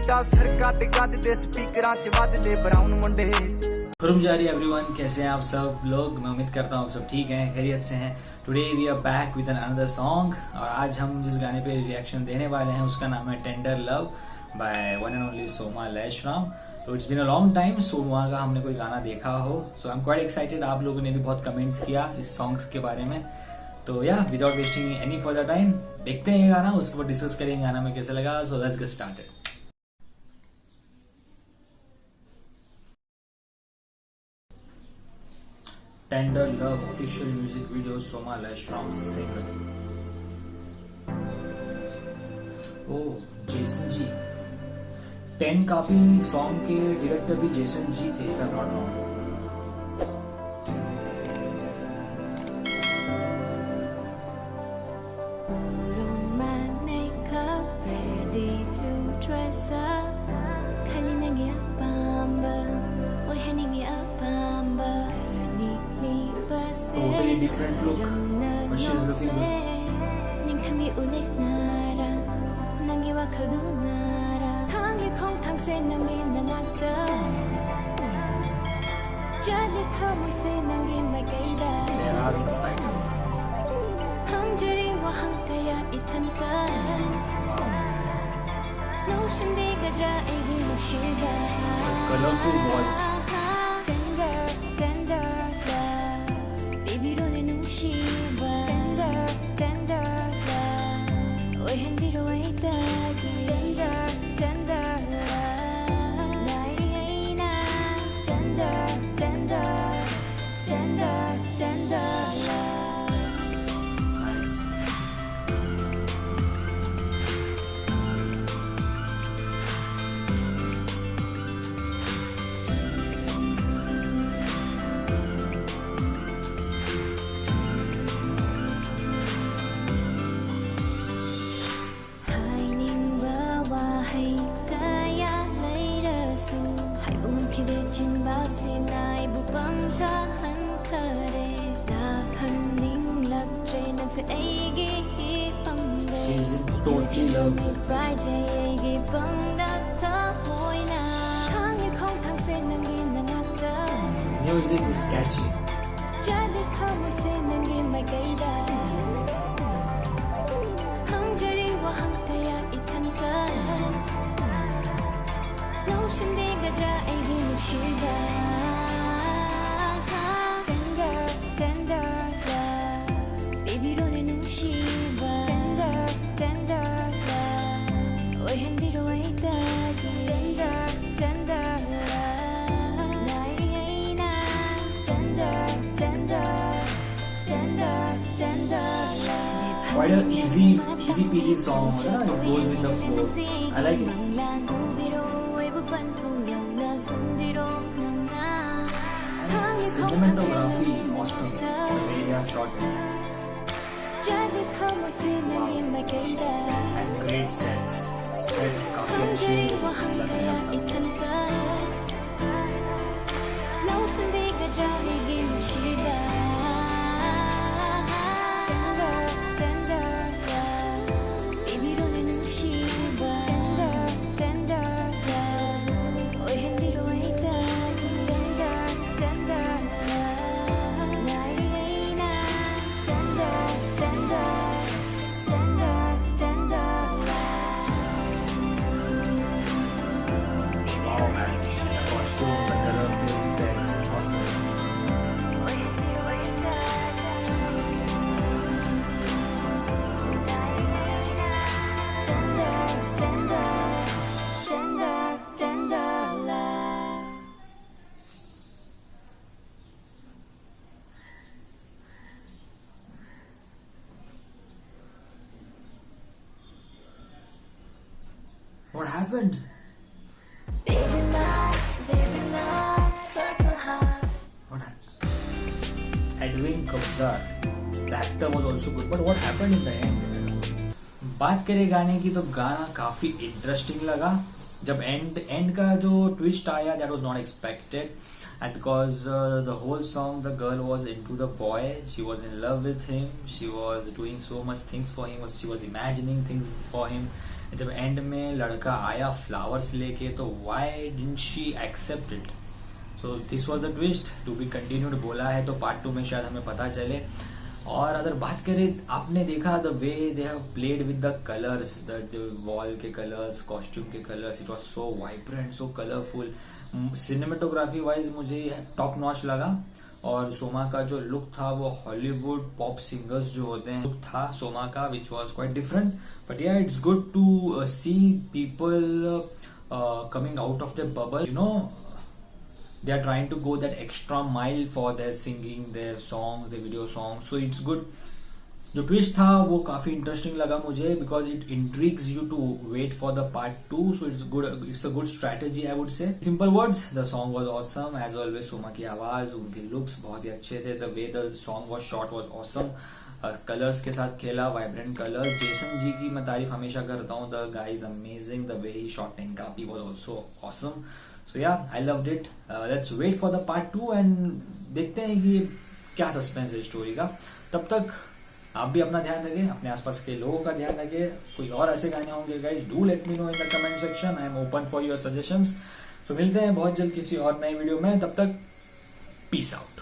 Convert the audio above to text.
ਵੱਡਾ ਸਿਰ ਕੱਟ ਗੱਜ ਦੇ ਸਪੀਕਰਾਂ 'ਚ ਵੱਜਦੇ ਬਰਾਊਨ ਮੁੰਡੇ। खुरुमजारी एवरीवन, कैसे हैं आप सब लोग। मैं उम्मीद करता हूँ आप सब ठीक हैं, खैरियत से हैं। Today we are back with another song और आज हम जिस गाने पे रिएक्शन देने वाले हैं उसका नाम है tender love by one and only Soma Laishram. तो it's been a long time Soma का हमने कोई गाना देखा हो, so I am quite excited. आप लोगों ने भी बहुत कमेंट्स किया इस सॉन्ग्स के बारे में, तो या without wasting any further time देखते हैं ये गाना, उसके बाद डिस्कस करेंगे गाना में कैसे लगा। So let's get started. Tender love official music video Soma Laishram singer. Oh Jason ji 10 काफी सॉन्ग के डायरेक्टर भी जेसन जी थे, if I am not wrong. Totally different look, but she's looking good. There are subtitles. Colorful voice. She's totally love. Music is catchy. Quite a easy peasy song, it goes with the flow. I like it. Cinematography awesome, the way they have shot it. Wow. And great sets. Set काफी अच्छी लग रही है। What happened? What happened? Edwin Kobzar, the actor was also good, but what happened in the end? बात करें गाने की तो गाना काफी इंटरेस्टिंग लगा, जब एंड का जो ट्विस्ट आया, that was not expected, and because the whole song the girl was into the boy, she was in love with him, she was doing so much things for him, she was imagining things for him. जब and में लड़का आया flowers लेके, तो why didn't she accept it? So this was the twist to be continued बोला है, तो part 2 में शायद हमें पता चले. और अगर बात करें, आपने देखा the way they have played with the colours, the wall के कलर्स, कॉस्ट्यूम के colours, it was so vibrant, so colourful. Cinematography wise मुझे टॉप नॉच लगा. और सोमा का जो लुक था वो हॉलीवुड पॉप सिंगर्स जो होते हैं लुक था सोमा का, which was quite different. But yeah it's good to see people coming out of the bubble, you know. They are trying to go that extra mile for their singing, their songs, their video songs. So it's good. जो twist था वो काफी interesting लगा मुझे, because it intrigues you to wait for the part 2. So it's good, it's a good strategy I would say. Simple words, the song was awesome as always. Soma की आवाज, उनके looks बहुत ही अच्छे थे. The way the song was shot was awesome. Colours के साथ खेला, वाइब्रेंट कलर्स. जेसन जी की मैं तारीफ हमेशा करता हूँ. The guy is amazing. The way he shot टेनकापी was also awesome. So yeah, I loved it. Let's wait for the part 2 and देखते हैं कि क्या सस्पेंस है स्टोरी का. तब तक आप भी अपना ध्यान रखें, अपने आसपास के लोगों का ध्यान रखें. कोई और ऐसे गाने होंगे guys, do let me know in the comment section. I am open for your suggestions. So मिलते हैं बहुत जल्द किसी और नई वीडियो में. तब तक पीस आउट.